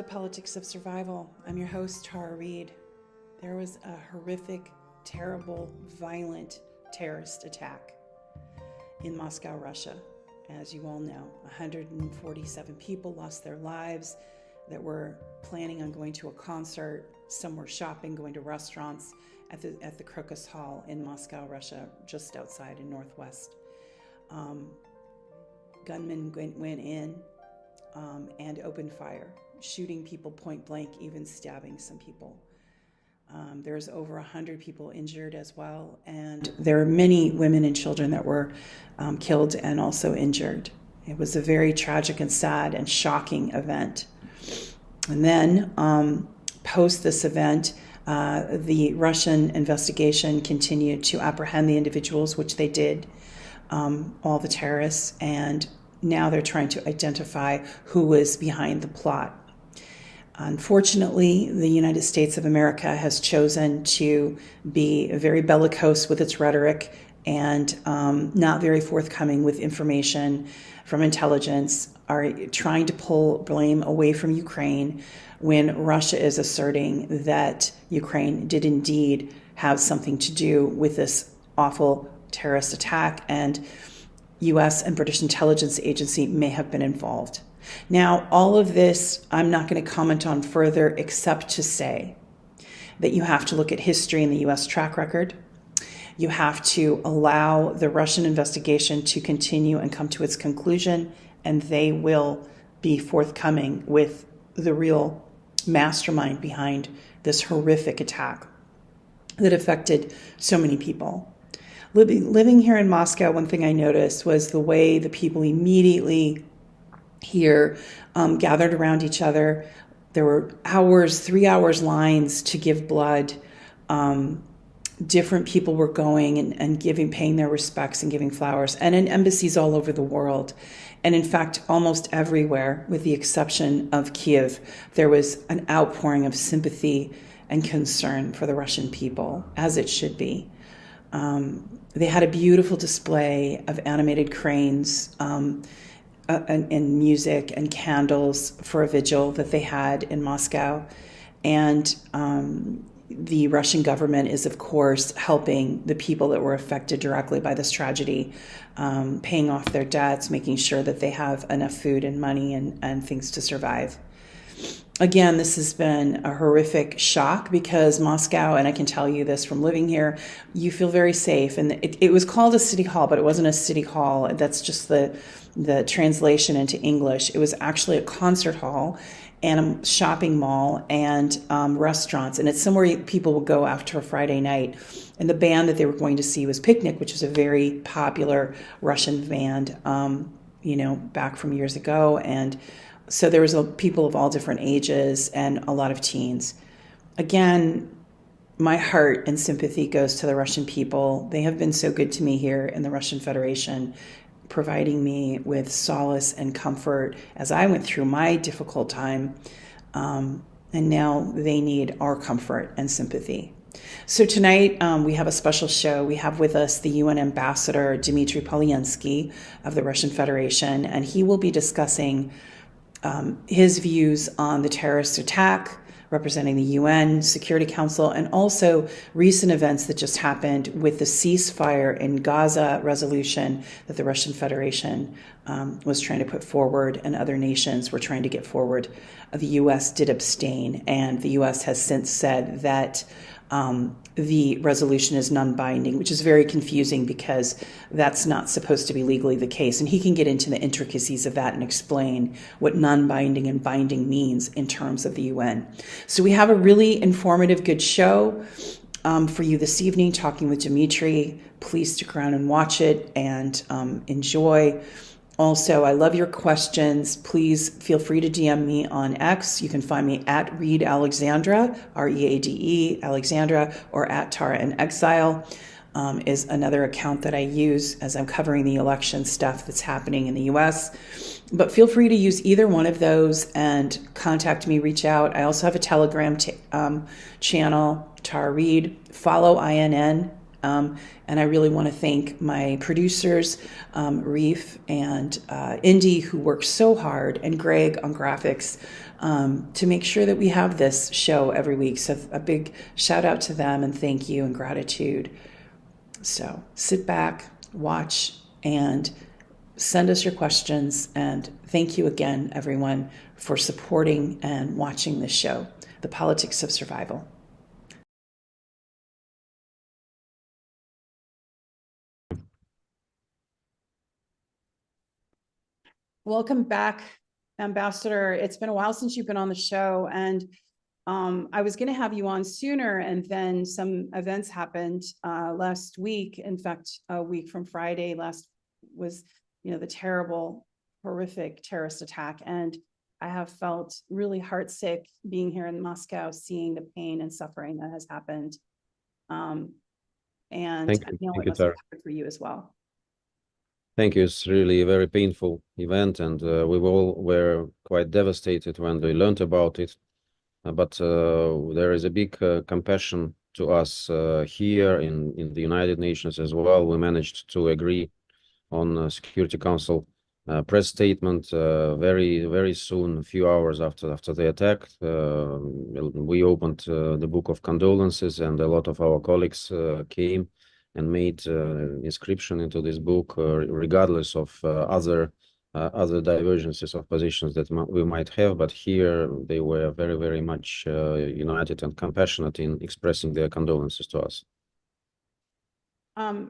the Politics of Survival. I'm your host, Tara Reid. There was a horrific, terrible, violent terrorist attack in Moscow, Russia. As you all know, 147 people lost their lives that were planning on going to a concert. Some were shopping, going to restaurants at the Crocus Hall in Moscow, Russia, just outside in Northwest. Gunmen went in and opened fire, shooting people point blank, even stabbing some people. There's over 100 people injured as well, and there are many women and children that were killed and also injured. It was a very tragic and sad and shocking event. And then post this event, the Russian investigation continued to apprehend the individuals, which they did, all the terrorists, and now they're trying to identify who was behind the plot. Unfortunately, the United States of America has chosen to be very bellicose with its rhetoric and not very forthcoming with information from intelligence, are trying to pull blame away from Ukraine when Russia is asserting that Ukraine did indeed have something to do with this awful terrorist attack, and U.S. and British intelligence agency may have been involved. Now, all of this, I'm not going to comment on further, except to say that you have to look at history and the U.S. track record. You have to allow the Russian investigation to continue and come to its conclusion, and they will be forthcoming with the real mastermind behind this horrific attack that affected so many people. Living here in Moscow, one thing I noticed was the way the people immediately here gathered around each other. There were 3 hours lines to give blood. Different people were going and paying their respects and giving flowers, and in embassies all over the world. And in fact, almost everywhere, with the exception of Kiev, there was an outpouring of sympathy and concern for the Russian people, as it should be. They had a beautiful display of animated cranes and music and candles for a vigil that they had in Moscow. And the Russian government is, of course, helping the people that were affected directly by this tragedy, paying off their debts, making sure that they have enough food and money and things to survive. Again, this has been a horrific shock because Moscow, and I can tell you this from living here, you feel very safe. And it was called a city hall, but it wasn't a city hall. That's just the translation into English. It was actually a concert hall and a shopping mall and restaurants. And it's somewhere people will go after a Friday night. And the band that they were going to see was Picnic, which is a very popular Russian band, back from years ago. And so there was people of all different ages and a lot of teens. Again, my heart and sympathy goes to the Russian people. They have been so good to me here in the Russian Federation, providing me with solace and comfort as I went through my difficult time. And now they need our comfort and sympathy. So tonight we have a special show. We have with us the UN Ambassador, Dmitry Polyanskiy of the Russian Federation, and he will be discussing his views on the terrorist attack, representing the UN Security Council, and also recent events that just happened with the ceasefire in Gaza resolution that the Russian Federation was trying to put forward and other nations were trying to get forward. The U.S. did abstain, and the U.S. has since said that the resolution is non-binding, which is very confusing because that's not supposed to be legally the case. And he can get into the intricacies of that and explain what non-binding and binding means in terms of the UN. So we have a really informative, good show for you this evening, talking with Dmitry. Please stick around and watch it and enjoy. Also, I love your questions. Please feel free to DM me on X. You can find me at Reed Alexandra, R-E-A-D-E, Alexandra, or at Tara in Exile is another account that I use as I'm covering the election stuff that's happening in the U.S. But feel free to use either one of those and contact me, reach out. I also have a Telegram channel, Tara Reid. Follow INN And I really want to thank my producers, Reef and Indy, who worked so hard, and Greg on graphics, to make sure that we have this show every week. So a big shout out to them and thank you and gratitude. So sit back, watch, and send us your questions. And thank you again, everyone, for supporting and watching this show, The Politics of Survival. Welcome back, Ambassador. It's been a while since you've been on the show, and I was going to have you on sooner, and then some events happened last week. In fact, a week from Friday last was, the terrible, horrific terrorist attack, and I have felt really heartsick being here in Moscow, seeing the pain and suffering that has happened. And I know it must be hard for you as well. Thank you. It's really a very painful event, and we all were quite devastated when we learned about it. But there is a big compassion to us here in the United Nations as well. We managed to agree on Security Council press statement very, very soon, a few hours after the attack. We opened the book of condolences, and a lot of our colleagues came and made inscription into this book, regardless of other divergences of positions that we might have. But here they were very, very much united and compassionate in expressing their condolences to us.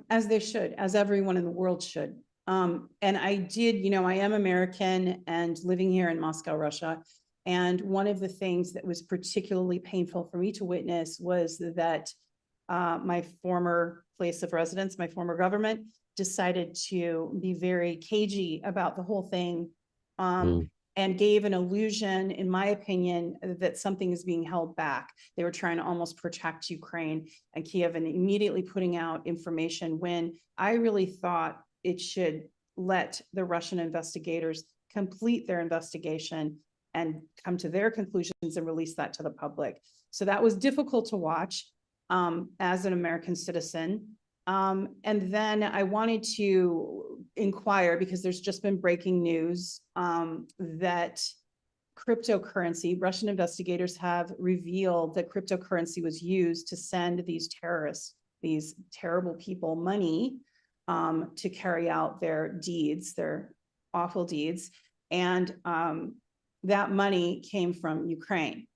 As they should, as everyone in the world should. And I did, I am American and living here in Moscow, Russia. And one of the things that was particularly painful for me to witness was that my former place of residence, my former government, decided to be very cagey about the whole thing, and gave an illusion, in my opinion, that something is being held back. They were trying to almost protect Ukraine and Kiev, and immediately putting out information when I really thought it should let the Russian investigators complete their investigation and come to their conclusions and release that to the public. So that was difficult to watch as an American citizen. And then I wanted to inquire, because there's just been breaking news that cryptocurrency, Russian investigators have revealed that cryptocurrency was used to send these terrorists, these terrible people, money to carry out their deeds, their awful deeds. And that money came from Ukraine.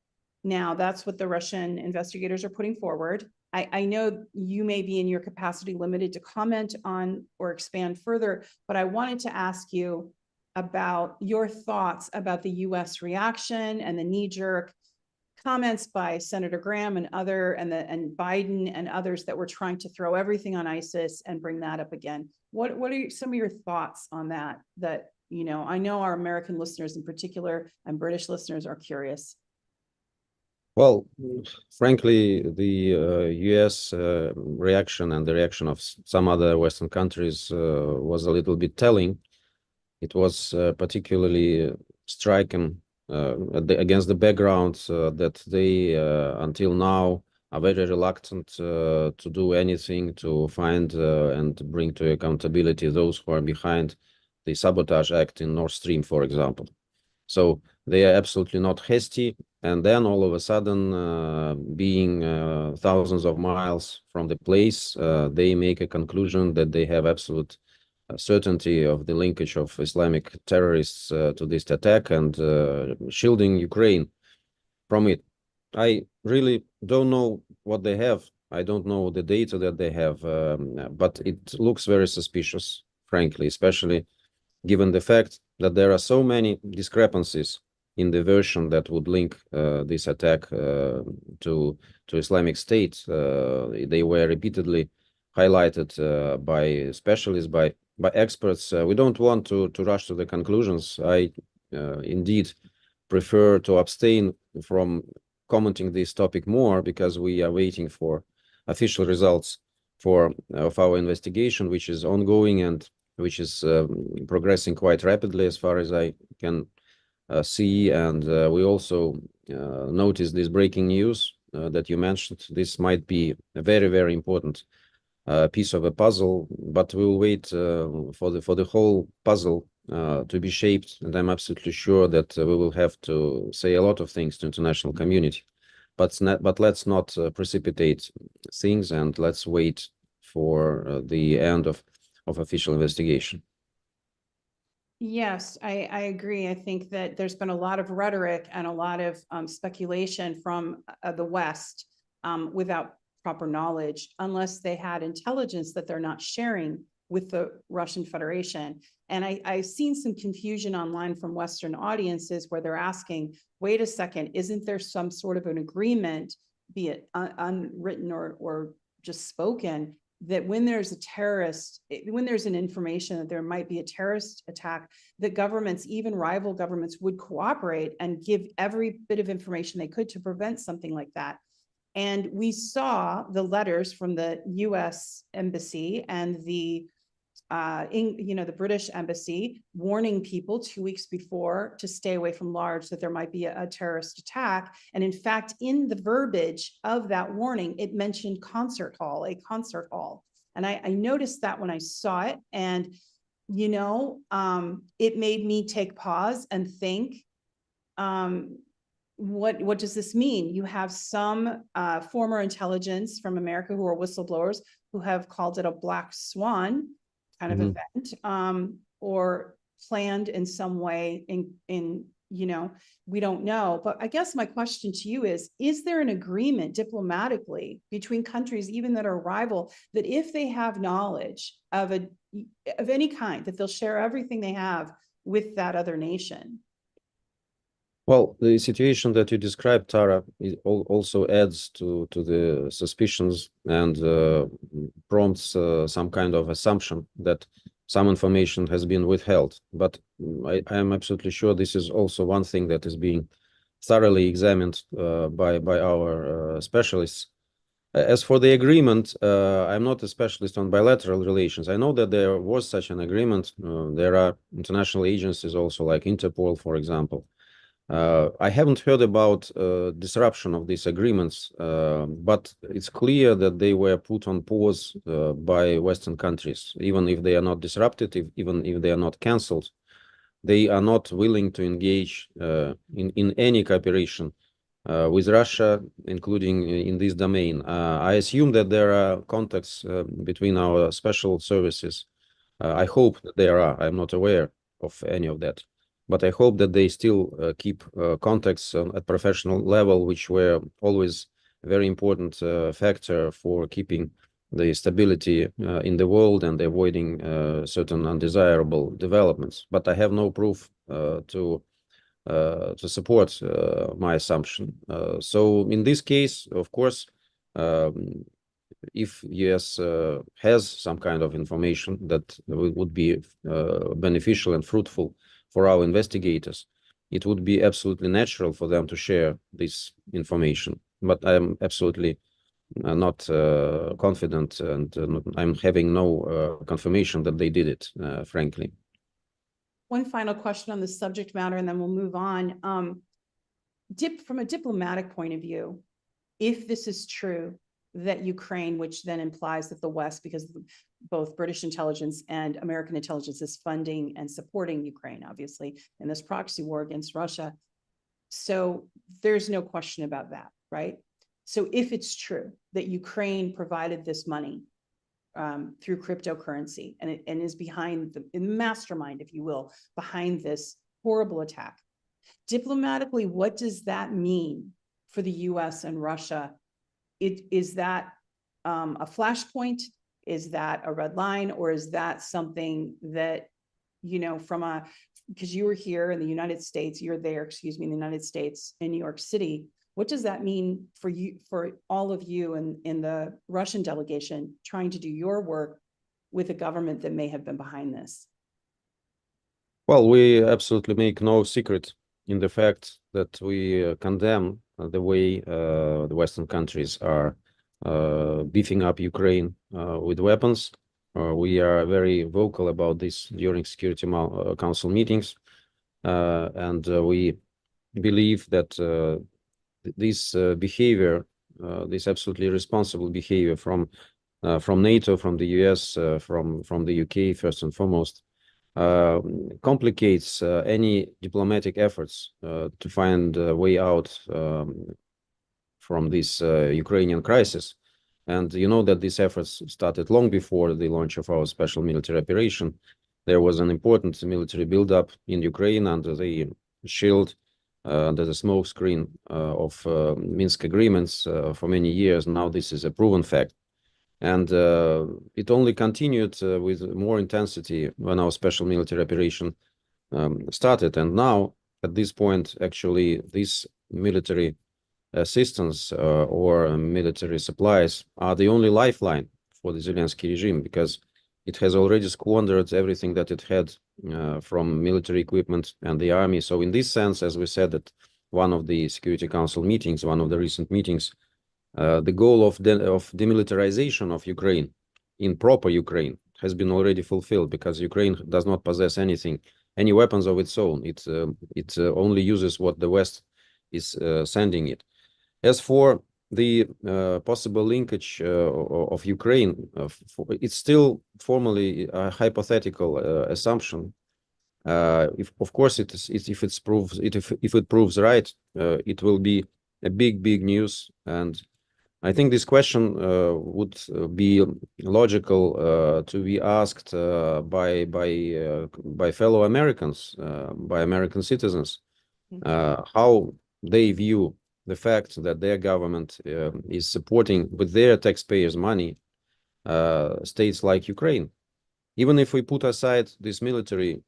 Now, that's what the Russian investigators are putting forward. I know you may be in your capacity limited to comment on or expand further, but I wanted to ask you about your thoughts about the US reaction and the knee-jerk comments by Senator Graham and Biden and others that were trying to throw everything on ISIS and bring that up again. What are some of your thoughts on that? That, I know our American listeners in particular and British listeners are curious. Well, frankly, the US reaction and the reaction of some other Western countries was a little bit telling. It was particularly striking against the background that they, until now, are very reluctant to do anything to find and bring to accountability those who are behind the sabotage act in Nord Stream, for example. So they are absolutely not hasty. And then all of a sudden, being thousands of miles from the place, they make a conclusion that they have absolute certainty of the linkage of Islamic terrorists to this attack and shielding Ukraine from it. I really don't know what they have. I don't know the data that they have, but it looks very suspicious, frankly, especially given the fact that there are so many discrepancies in the version that would link this attack to Islamic State. They were repeatedly highlighted by specialists, by experts. We don't want to rush to the conclusions. I indeed prefer to abstain from commenting this topic more, because we are waiting for official results of our investigation, which is ongoing and which is progressing quite rapidly as far as I can see. And we also noticed this breaking news that you mentioned. This might be a very, very important piece of a puzzle, but we will wait for the whole puzzle to be shaped, and I'm absolutely sure that we will have to say a lot of things to international community. But let's not precipitate things, and let's wait for the end of official investigation. Yes, I agree. I think that there's been a lot of rhetoric and a lot of speculation from the West without proper knowledge, unless they had intelligence that they're not sharing with the Russian Federation. And I've seen some confusion online from Western audiences where they're asking, wait a second, isn't there some sort of an agreement, be it unwritten or just spoken, that when there's a terrorist, when there's an information that there might be a terrorist attack, that governments, even rival governments, would cooperate and give every bit of information they could to prevent something like that. And we saw the letters from the US embassy and the the British embassy warning people 2 weeks before to stay away from large, that there might be a terrorist attack. And in fact, in the verbiage of that warning, it mentioned concert hall, a concert hall. And I noticed that when I saw it, and it made me take pause and think, what does this mean? You have some former intelligence from America who are whistleblowers who have called it a black swan kind of event, or planned in some way in we don't know. But I guess my question to you is there an agreement diplomatically between countries, even that are rival, that if they have knowledge of any kind, that they'll share everything they have with that other nation? Well, the situation that you described, Tara, also adds to the suspicions and prompts some kind of assumption that some information has been withheld. But I am absolutely sure this is also one thing that is being thoroughly examined by our specialists. As for the agreement, I'm not a specialist on bilateral relations. I know that there was such an agreement. There are international agencies also, like Interpol, for example. I haven't heard about disruption of these agreements, but it's clear that they were put on pause by Western countries. Even if they are not disrupted, even if they are not cancelled, they are not willing to engage in any cooperation with Russia, including in this domain. I assume that there are contacts between our special services. I hope that there are. I'm not aware of any of that. But I hope that they still keep contacts at professional level, which were always a very important factor for keeping the stability in the world and avoiding certain undesirable developments. But I have no proof to support my assumption. So in this case, of course, if US has some kind of information that would be beneficial and fruitful for our investigators, it would be absolutely natural for them to share this information. But I'm absolutely not confident, and I'm having no confirmation that they did it, frankly. One final question on the subject matter, and then we'll move on. From a diplomatic point of view, if this is true, that Ukraine, which then implies that the West, because both British intelligence and American intelligence is funding and supporting Ukraine, obviously, in this proxy war against Russia. So there's no question about that, right? So if it's true that Ukraine provided this money through cryptocurrency and is behind the mastermind, if you will, behind this horrible attack, diplomatically, what does that mean for the US and Russia? Is that a flashpoint? Is that a red line? Or is that something that, because you were here in the United States, you're there, excuse me, in the United States, in New York City, what does that mean for you, for all of you in the Russian delegation trying to do your work with a government that may have been behind this? Well, we absolutely make no secret in the fact that we condemn the way the Western countries are beefing up Ukraine with weapons. We are very vocal about this during Security Council meetings, and we believe that this behavior, this absolutely responsible behavior from from NATO, from the US, from the UK, first and foremost, complicates any diplomatic efforts to find a way out from this Ukrainian crisis. And you know that these efforts started long before the launch of our special military operation. There was an important military buildup in Ukraine under the shield, under the smokescreen of Minsk agreements for many years. Now this is a proven fact. And it only continued with more intensity when our special military operation started. And now, at this point, actually, this military assistance or military supplies are the only lifeline for the Zelensky regime, because it has already squandered everything that it had from military equipment and the army. So in this sense, as we said at one of the Security Council meetings, one of the recent meetings, the goal of demilitarization of Ukraine in proper Ukraine has been already fulfilled, because Ukraine does not possess anything, any weapons of its own. It only uses what the West is sending it. As for the possible linkage of Ukraine, it's still formally a hypothetical assumption. If of course if it proves right, it will be a big news. And I think this question would be logical to be asked by fellow Americans, by American citizens, how they view the fact that their government is supporting with their taxpayers' money states like Ukraine. Even if we put aside this military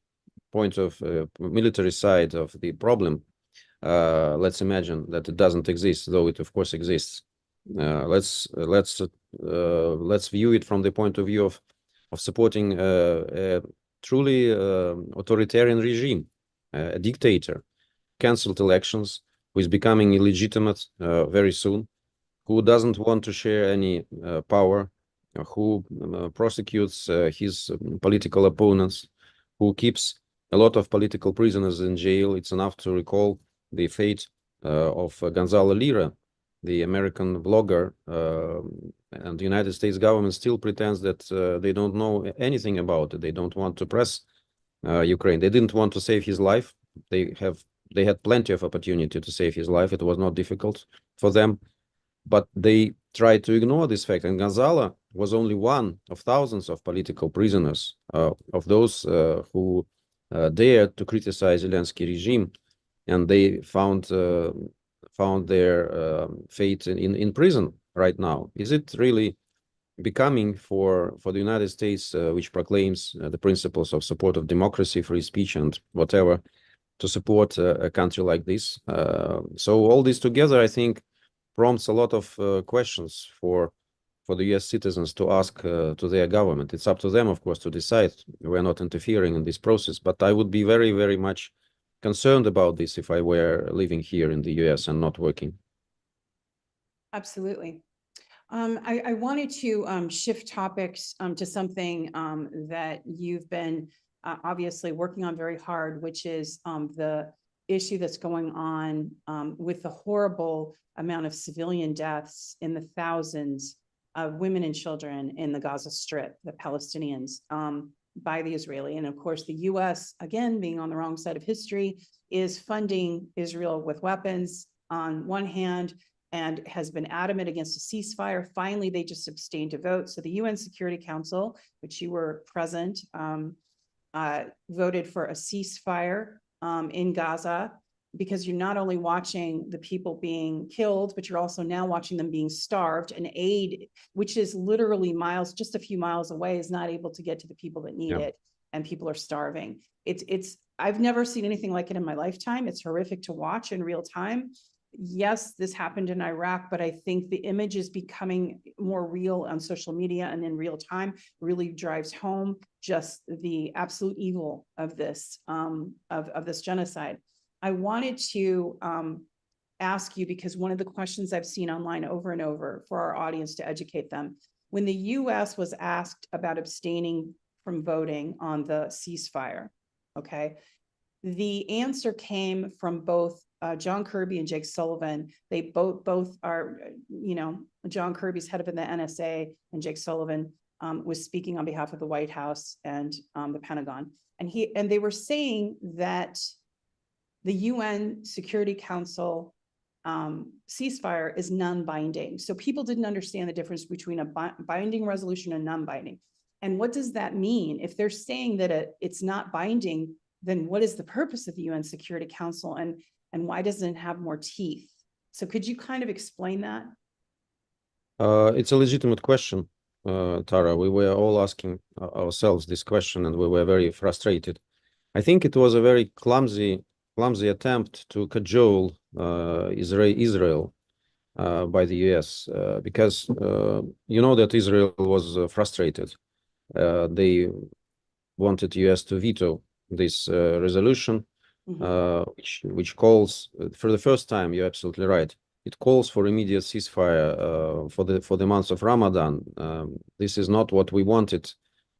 side of the problem, let's imagine that it doesn't exist, though it of course exists. Let's view it from the point of view of supporting a truly authoritarian regime, a dictator, cancelled elections, who is becoming illegitimate very soon, who doesn't want to share any power, who prosecutes his political opponents, who keeps a lot of political prisoners in jail. It's enough to recall the fate of Gonzalo Lira, the American blogger, and the United States government still pretends that they don't know anything about it. They don't want to press Ukraine. They didn't want to save his life. They had plenty of opportunity to save his life. It was not difficult for them, but they tried to ignore this fact. And Gonzalo was only one of thousands of political prisoners, of those who dared to criticize Zelensky regime, and they found their fate in prison right now. Is it really becoming for the United States, which proclaims the principles of support of democracy, free speech, and whatever, to support a country like this? So all this together, I think, prompts a lot of questions for the US citizens to ask to their government. It's up to them, of course, to decide. We're not interfering in this process, but I would be very much concerned about this if I were living here in the US and not working. Absolutely. I wanted to shift topics to something that you've been obviously working on very hard, which is the issue that's going on with the horrible amount of civilian deaths in the thousands of women and children in the Gaza Strip, the Palestinians, by the Israeli. And of course, the US, again, being on the wrong side of history, is funding Israel with weapons on one hand, and has been adamant against a ceasefire. Finally, they just abstained to vote. So the UN Security Council, which you were present, voted for a ceasefire in Gaza, because you're not only watching the people being killed, but you're also now watching them being starved, and aid, which is literally miles, just a few miles away, is not able to get to the people that need it, and people are starving. I've never seen anything like it in my lifetime. It's horrific to watch in real time. Yes, this happened in Iraq, but I think the image is becoming more real on social media and in real time really drives home just the absolute evil of this genocide. I wanted to ask you, because one of the questions I've seen online over and over for our audience to educate them, when the US was asked about abstaining from voting on the ceasefire, okay, the answer came from both John Kirby and Jake Sullivan. They both are, John Kirby's head of the NSA, and Jake Sullivan was speaking on behalf of the White House and the Pentagon. And they were saying that the UN Security Council ceasefire is non-binding. So people didn't understand the difference between a binding resolution and non-binding. And what does that mean? If they're saying that it's not binding, then what is the purpose of the UN Security Council, and why doesn't it have more teeth? So could you kind of explain that? It's a legitimate question, Tara. We were all asking ourselves this question, and we were very frustrated. I think it was a very clumsy attempt to cajole Israel by the US, because you know that Israel was frustrated. They wanted US to veto this resolution, which calls, for the first time, you're absolutely right, it calls for immediate ceasefire for the months of Ramadan. This is not what we wanted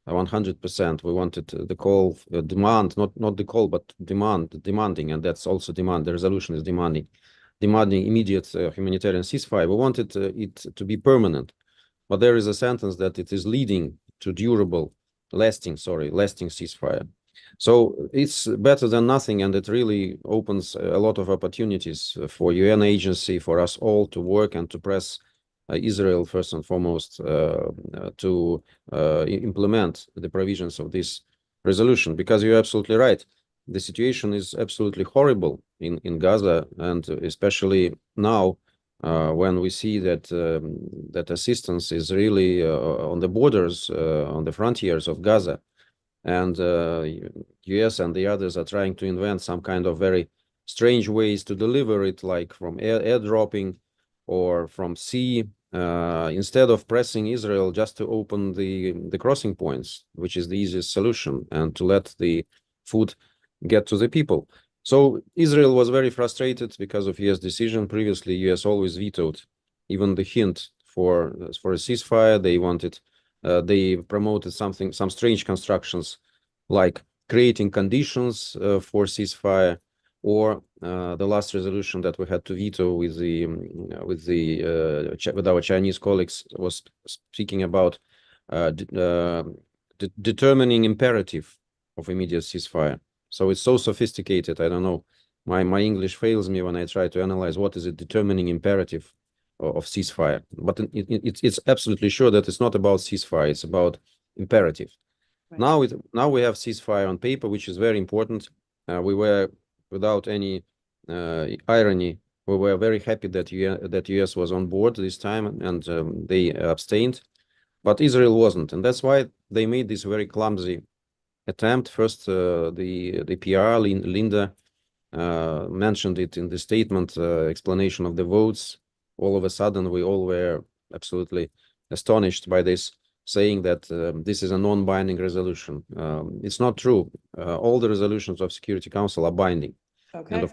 100%. We wanted the call, demand, not the call, but demanding, and that's also demand. The resolution is demanding immediate humanitarian ceasefire. We wanted it to be permanent, but there is a sentence that it is leading to durable, lasting ceasefire. So it's better than nothing, and it really opens a lot of opportunities for UN agency, for us all to work and to press Israel first and foremost to implement the provisions of this resolution, because you're absolutely right. The situation is absolutely horrible in Gaza, and especially now when we see that that assistance is really on the borders, on the frontiers of Gaza, and US and the others are trying to invent some kind of very strange ways to deliver it, like from airdropping or from sea, instead of pressing Israel just to open the crossing points, which is the easiest solution, and to let the food get to the people. So Israel was very frustrated because of US decision. Previously, US always vetoed even the hint for a ceasefire. They wanted, they promoted some strange constructions, like creating conditions for ceasefire, or the last resolution that we had to veto with our Chinese colleagues was speaking about determining imperative of immediate ceasefire. So it's so sophisticated. I don't know. My English fails me when I try to analyze what is a determining imperative of ceasefire. But it's absolutely sure that it's not about ceasefire. It's about imperative. Right. Now we have ceasefire on paper, which is very important. We were, without any irony, we were very happy that US was on board this time, and they abstained. But Israel wasn't, and that's why they made this very clumsy attempt. First, the PR, Linda, mentioned it in the statement, explanation of the votes. All of a sudden, we all were absolutely astonished by this, saying that this is a non-binding resolution. It's not true. All the resolutions of Security Council are binding. Okay. And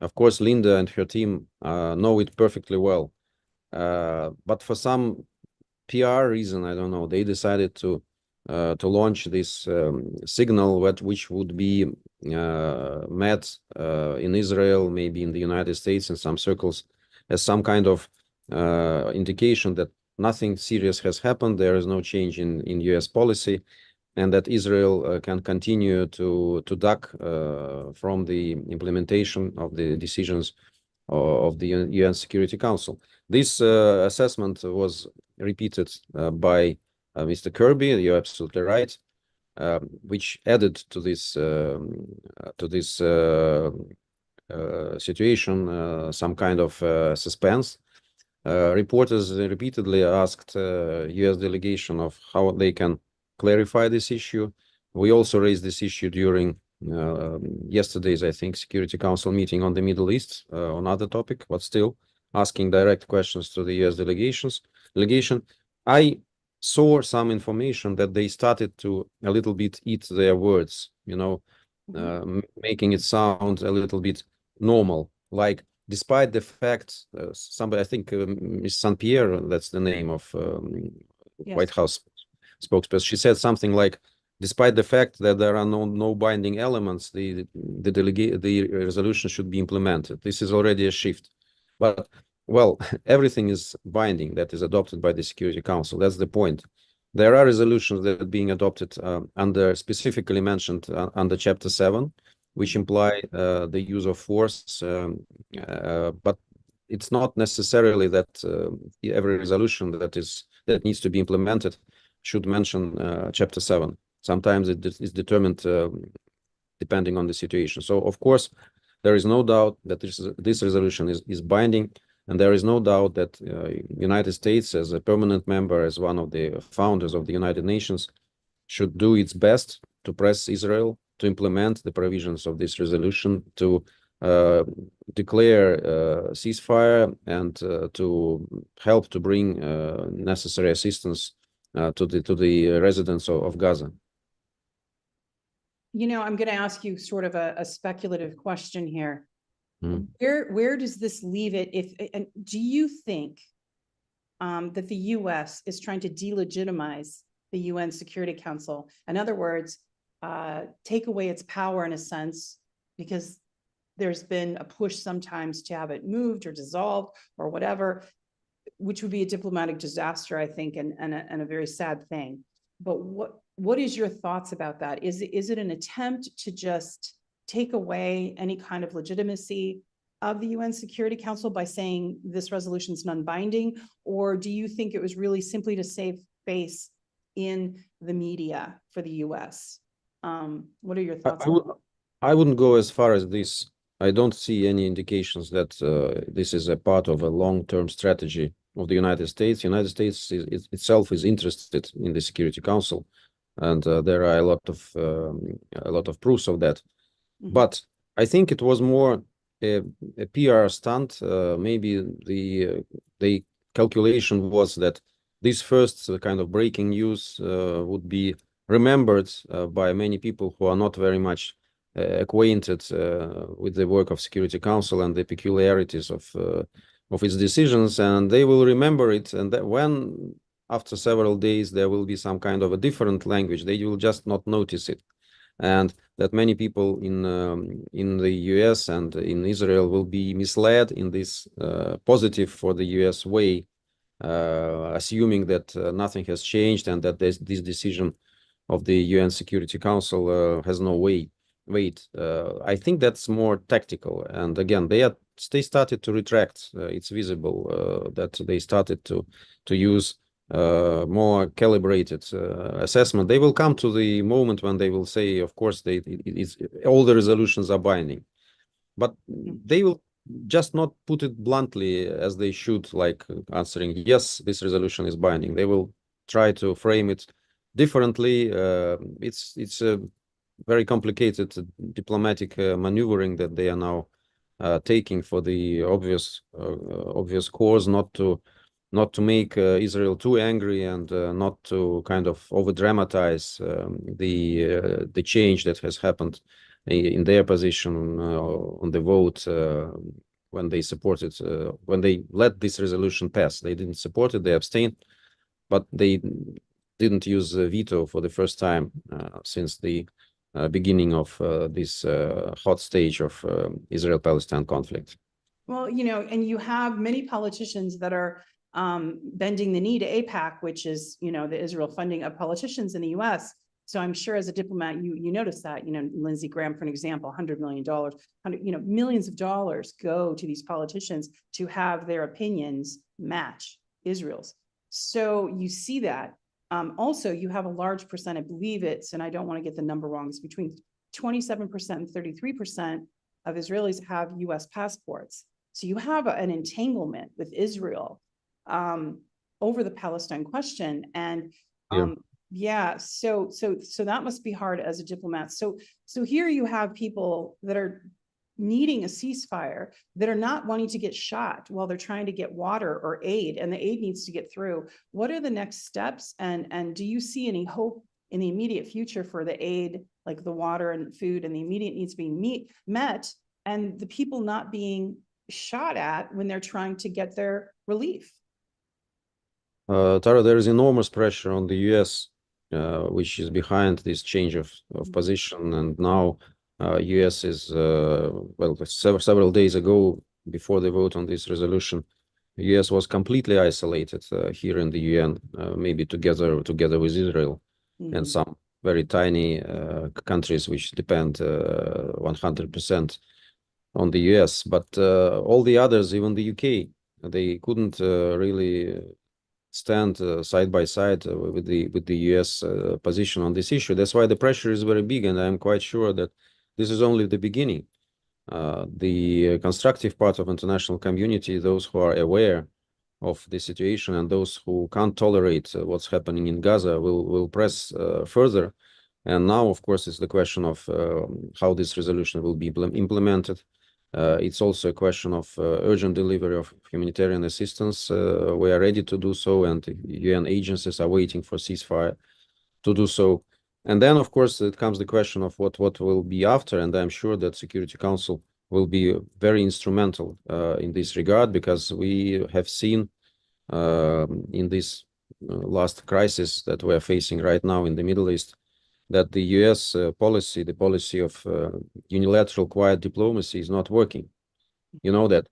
of course, Linda and her team know it perfectly well. But for some PR reason, I don't know, they decided to launch this signal which would be met in Israel, maybe in the United States, in some circles, as some kind of indication that nothing serious has happened. There is no change in US policy, and that Israel can continue to duck from the implementation of the decisions of the UN Security Council. This assessment was repeated by Mr. Kirby. You're absolutely right, which added to this situation some kind of suspense. Reporters repeatedly asked US delegation of how they can clarify this issue. We also raised this issue during yesterday's, I think, Security Council meeting on the Middle East on other topic, but still asking direct questions to the US delegation. I saw some information that they started to a little bit eat their words, you know, making it sound a little bit normal, like despite the fact somebody, I think Ms. St. Pierre, that's the name of yes. White House spokesperson, she said something like, despite the fact that there are no binding elements, the resolution should be implemented. This is already a shift. But well, everything is binding that is adopted by the Security Council. That's the point. There are resolutions that are being adopted under specifically mentioned under Chapter 7, which imply the use of force, but it's not necessarily that every resolution that needs to be implemented should mention Chapter 7. Sometimes it is determined depending on the situation. So, of course, there is no doubt that this resolution is binding, and there is no doubt that United States, as a permanent member, as one of the founders of the United Nations, should do its best to press Israel to implement the provisions of this resolution, to declare ceasefire, and to help to bring necessary assistance to the residents of Gaza. You know, I'm going to ask you sort of a speculative question here. Mm. Where does this leave it? And do you think that the U.S. is trying to delegitimize the UN Security Council? In other words, take away its power in a sense, because there's been a push sometimes to have it moved or dissolved or whatever, which would be a diplomatic disaster, I think, and a very sad thing. But what is your thoughts about that? Is it an attempt to just take away any kind of legitimacy of the UN Security Council by saying this resolution is non-binding? Or do you think it was really simply to save face in the media for the US? What are your thoughts? I wouldn't go as far as this. I don't see any indications that this is a part of a long-term strategy of the United States. United States itself is interested in the Security Council, and there are a lot of proofs of that. Mm-hmm. But I think it was more a PR stunt. Maybe the calculation was that this first kind of breaking news would be remembered by many people who are not very much acquainted with the work of Security Council and the peculiarities of its decisions, and they will remember it. And that when after several days there will be some kind of a different language, they will just not notice it, and that many people in the US and in Israel will be misled in this positive for the US way, assuming that nothing has changed and that this decision of the UN Security Council has no weight. I think that's more tactical. And again, they started to retract. It's visible that they started to use more calibrated assessment. They will come to the moment when they will say, of course, all the resolutions are binding, but they will just not put it bluntly as they should, like answering, yes, this resolution is binding. They will try to frame it differently. It's a very complicated diplomatic maneuvering that they are now taking for the obvious cause, not to make Israel too angry and not to kind of over dramatize the change that has happened in their position on the vote when they supported when they let this resolution pass. They didn't support it, they abstained, but they didn't use veto for the first time since the beginning of this hot stage of Israel-Palestine conflict. Well, you know, and you have many politicians that are bending the knee to AIPAC, which is, you know, the Israel funding of politicians in the US. So I'm sure as a diplomat, you notice that, you know, Lindsey Graham, for an example, $100 million, millions of dollars go to these politicians to have their opinions match Israel's. So you see that. Also, you have a large percent, I believe it's, and I don't want to get the number wrong, it's between 27% and 33% of Israelis have US passports. So you have an entanglement with Israel over the Palestine question. And so that must be hard as a diplomat. So here you have people that are needing a ceasefire, that are not wanting to get shot while they're trying to get water or aid, and the aid needs to get through. What are the next steps? And do you see any hope in the immediate future for the aid, like the water and food and the immediate needs being met, and the people not being shot at when they're trying to get their relief? Tara, there is enormous pressure on the US which is behind this change of position. And now US is, well, several days ago, before the vote on this resolution, US was completely isolated here in the UN, maybe together with Israel and some very tiny countries which depend 100% on the US. But all the others, even the UK, they couldn't really stand side by side with the US position on this issue. That's why the pressure is very big, and I'm quite sure that this is only the beginning. The constructive part of international community, those who are aware of the situation and those who can't tolerate what's happening in Gaza, will press further. And now, of course, it's the question of how this resolution will be implemented. It's also a question of urgent delivery of humanitarian assistance. We are ready to do so, and UN agencies are waiting for ceasefire to do so. And then, of course, it comes the question of what will be after, and I'm sure that Security Council will be very instrumental in this regard, because we have seen in this last crisis that we are facing right now in the Middle East, that the US policy, the policy of unilateral quiet diplomacy, is not working. You know that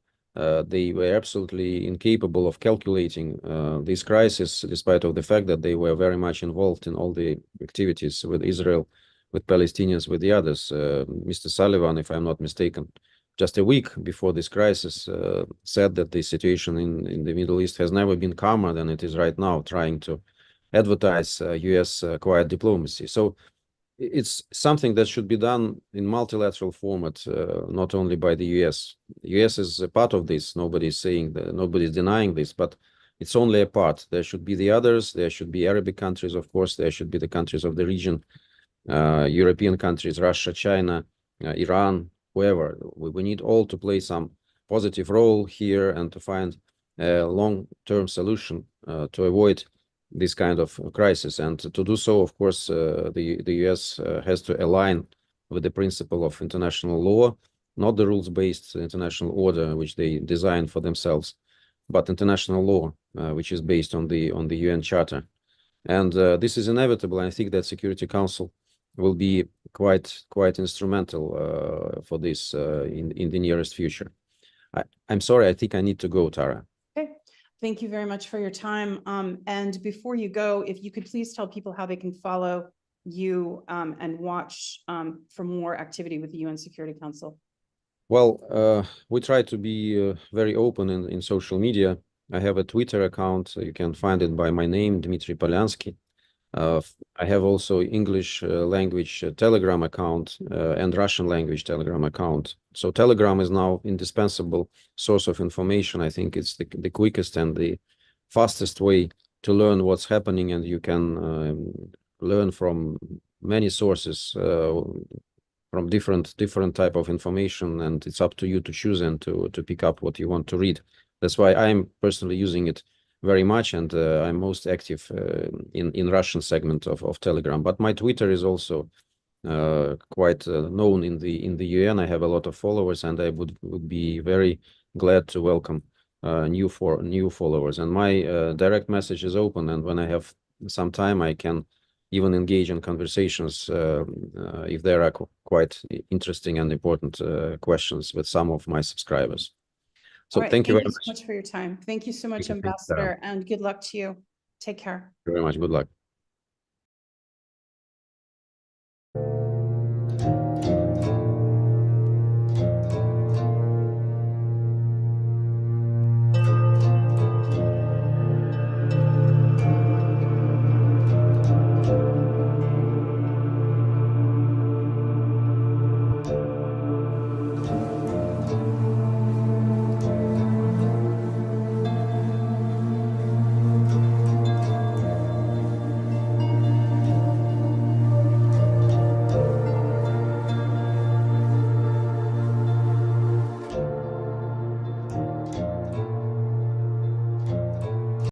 they were absolutely incapable of calculating this crisis, despite of the fact that they were very much involved in all the activities with Israel, with Palestinians, with the others. Mr. Sullivan, if I'm not mistaken, just a week before this crisis, said that the situation in the Middle East has never been calmer than it is right now, trying to advertise US quiet diplomacy. So it's something that should be done in multilateral format, not only by the US. The US is a part of this. Nobody's saying that, nobody's denying this, but it's only a part. There should be the others. There should be Arabic countries, of course. There should be the countries of the region, European countries, Russia, China, Iran, whoever. We need all to play some positive role here and to find a long-term solution to avoid this kind of crisis. And to do so, of course, the US has to align with the principle of international law, not the rules-based international order which they design for themselves, but international law, which is based on the UN Charter. And this is inevitable. I think that Security Council will be quite instrumental for this in the nearest future. I'm sorry, I think I need to go, Tara. Okay. Thank you very much for your time. And before you go, if you could please tell people how they can follow you and watch for more activity with the UN Security Council. Well, we try to be very open in social media. I have a Twitter account. You can find it by my name, Dmitry Polyanskiy. I have also English language Telegram account and Russian language Telegram account. So Telegram is now indispensable source of information. I think it's the quickest and the fastest way to learn what's happening, and you can learn from many sources, from different type of information, and it's up to you to choose and to pick up what you want to read. That's why I'm personally using it very much, and I'm most active in Russian segment of Telegram. But my Twitter is also quite known in the UN. I have a lot of followers, and I would be very glad to welcome new followers. And my direct message is open, and when I have some time, I can even engage in conversations if there are quite interesting and important questions with some of my subscribers. So right, thank you very much for your time. Thank you so much, Ambassador, and good luck to you. Take care. Thank you very much. Good luck.